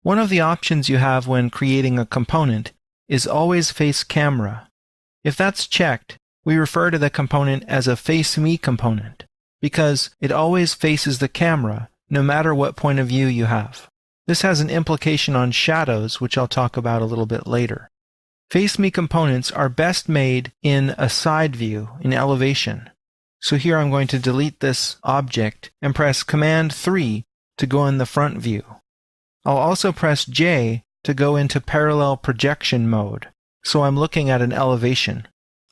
One of the options you have when creating a component is Always Face Camera. If that's checked, we refer to the component as a Face Me component, because it always faces the camera, no matter what point of view you have. This has an implication on shadows, which I'll talk about a little bit later. Face Me components are best made in a side view, in elevation. So here I'm going to delete this object and press Command 3 to go in the front view. I'll also press J to go into parallel projection mode, so I'm looking at an elevation.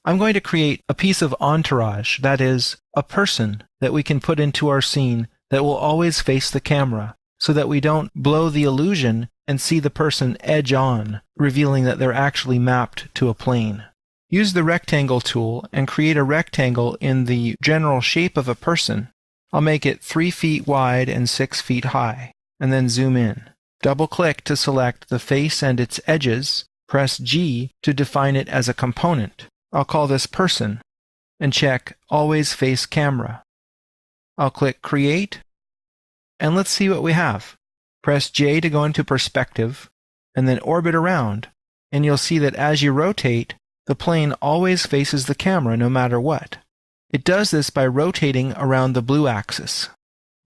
I'm going to create a piece of entourage, that is, a person that we can put into our scene that will always face the camera, so that we don't blow the illusion and see the person edge on, revealing that they're actually mapped to a plane. Use the rectangle tool and create a rectangle in the general shape of a person. I'll make it 3 feet wide and 6 feet high, and then zoom in. Double-click to select the face and its edges, press G to define it as a component. I'll call this Person, and check Always Face Camera. I'll click Create, and let's see what we have. Press J to go into perspective, and then orbit around, and you'll see that as you rotate, the plane always faces the camera no matter what. It does this by rotating around the blue axis,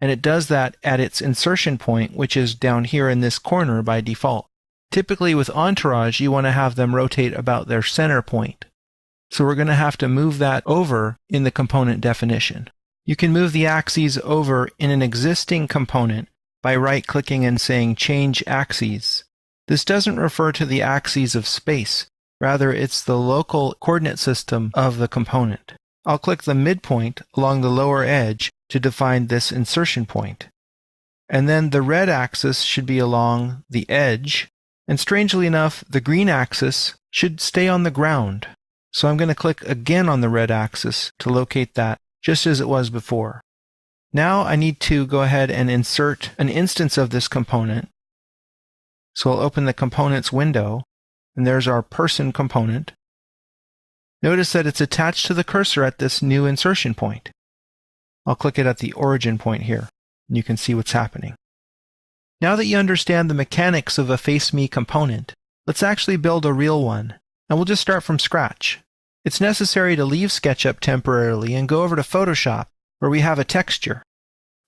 and it does that at its insertion point, which is down here in this corner by default. Typically with Entourage, you want to have them rotate about their center point. So we're going to have to move that over in the component definition. You can move the axes over in an existing component by right-clicking and saying Change Axes. This doesn't refer to the axes of space. Rather, it's the local coordinate system of the component. I'll click the midpoint along the lower edge to define this insertion point. And then the red axis should be along the edge, and strangely enough, the green axis should stay on the ground. So I'm going to click again on the red axis to locate that, just as it was before. Now I need to go ahead and insert an instance of this component. So I'll open the Components window, and there's our Person component. Notice that it's attached to the cursor at this new insertion point. I'll click it at the origin point here, and you can see what's happening. Now that you understand the mechanics of a Face Me component, let's actually build a real one, and we'll just start from scratch. It's necessary to leave SketchUp temporarily and go over to Photoshop, where we have a texture.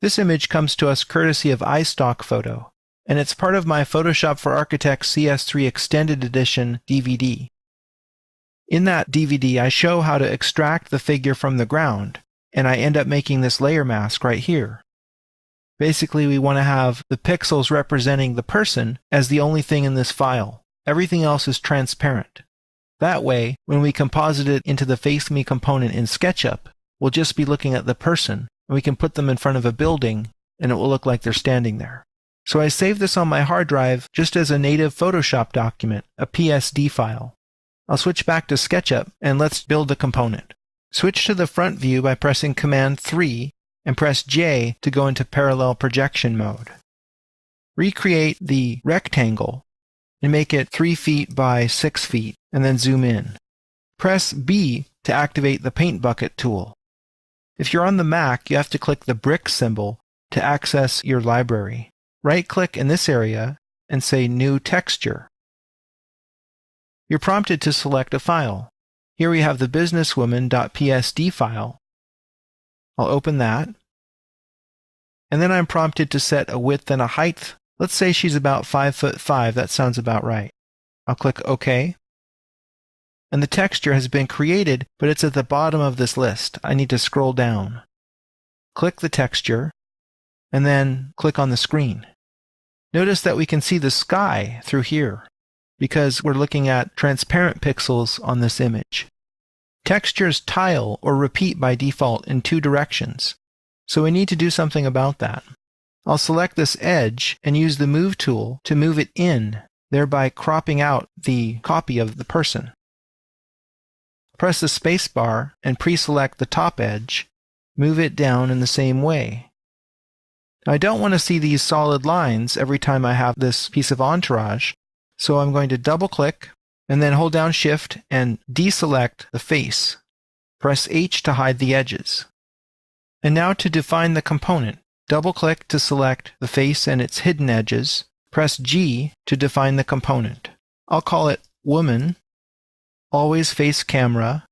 This image comes to us courtesy of iStock Photo, and it's part of my Photoshop for Architects CS3 Extended Edition DVD. In that DVD, I show how to extract the figure from the ground, and I end up making this layer mask right here. Basically, we want to have the pixels representing the person as the only thing in this file. Everything else is transparent. That way, when we composite it into the Face Me component in SketchUp, we'll just be looking at the person, and we can put them in front of a building, and it will look like they're standing there. So I saved this on my hard drive just as a native Photoshop document, a PSD file. I'll switch back to SketchUp, and let's build the component. Switch to the front view by pressing Command 3, and press J to go into parallel projection mode. Recreate the rectangle, and make it 3 feet by 6 feet, and then zoom in. Press B to activate the Paint Bucket tool. If you're on the Mac, you have to click the brick symbol to access your library. Right-click in this area and say New Texture. You're prompted to select a file. Here we have the businesswoman.psd file. I'll open that. And then I'm prompted to set a width and a height. Let's say she's about 5'5". That sounds about right. I'll click OK. And the texture has been created, but it's at the bottom of this list. I need to scroll down. Click the texture, and then click on the screen. Notice that we can see the sky through here, because we're looking at transparent pixels on this image. Textures tile or repeat by default in 2 directions, so we need to do something about that. I'll select this edge and use the Move tool to move it in, thereby cropping out the copy of the person. Press the space bar and pre-select the top edge. Move it down in the same way. Now, I don't want to see these solid lines every time I have this piece of entourage, so I'm going to double-click and then hold down Shift and deselect the face. Press H to hide the edges. And now to define the component, double-click to select the face and its hidden edges. press G to define the component. I'll call it woman, always face camera,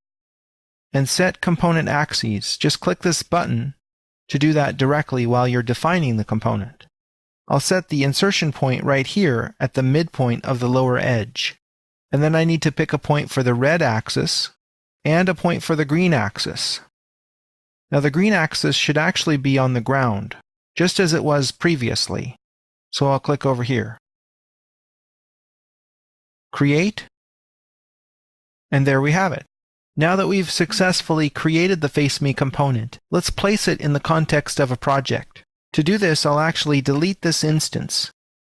and set component axes. Just click this button to do that directly while you're defining the component. I'll set the insertion point right here at the midpoint of the lower edge. And then I need to pick a point for the red axis and a point for the green axis. Now the green axis should actually be on the ground, just as it was previously. So I'll click over here. Create. And there we have it. Now that we've successfully created the FaceMe component, let's place it in the context of a project. To do this, I'll actually delete this instance.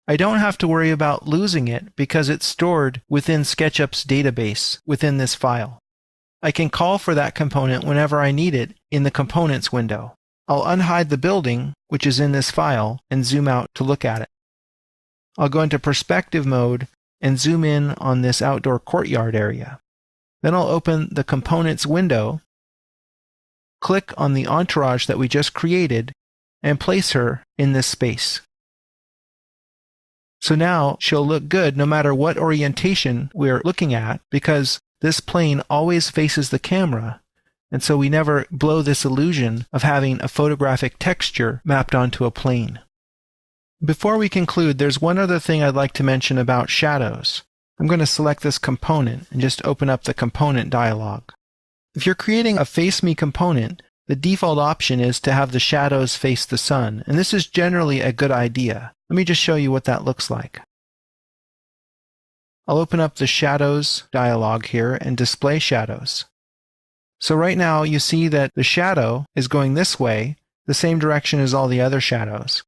I don't have to worry about losing it because it's stored within SketchUp's database within this file. I can call for that component whenever I need it in the Components window. I'll unhide the building, which is in this file, and zoom out to look at it. I'll go into Perspective mode and zoom in on this outdoor courtyard area. Then I'll open the Components window, click on the entourage that we just created, and place her in this space. So now she'll look good no matter what orientation we're looking at, because this plane always faces the camera, and so we never blow this illusion of having a photographic texture mapped onto a plane. Before we conclude, there's one other thing I'd like to mention about shadows. I'm going to select this component and just open up the component dialog. If you're creating a FaceMe component, the default option is to have the shadows face the sun, and this is generally a good idea. Let me just show you what that looks like. I'll open up the Shadows dialog here and display shadows. So right now you see that the shadow is going this way, the same direction as all the other shadows.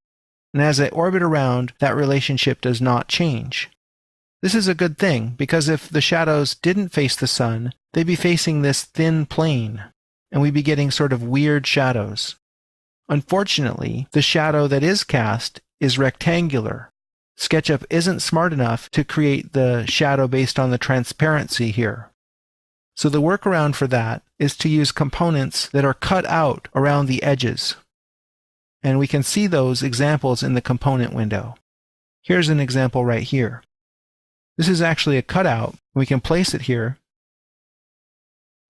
And as they orbit around, that relationship does not change. This is a good thing, because if the shadows didn't face the sun, they'd be facing this thin plane, and we'd be getting sort of weird shadows. Unfortunately, the shadow that is cast is rectangular. SketchUp isn't smart enough to create the shadow based on the transparency here. So the workaround for that is to use components that are cut out around the edges. And we can see those examples in the component window. Here's an example right here. This is actually a cutout. We can place it here.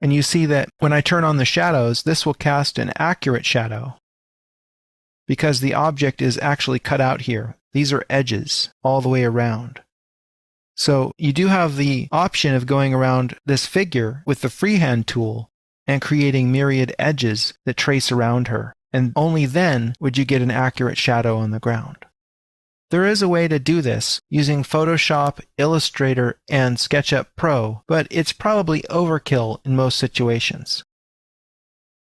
And you see that when I turn on the shadows, this will cast an accurate shadow because the object is actually cut out here. These are edges all the way around. So you do have the option of going around this figure with the freehand tool and creating myriad edges that trace around her. And only then would you get an accurate shadow on the ground. There is a way to do this using Photoshop, Illustrator, and SketchUp Pro, but it's probably overkill in most situations.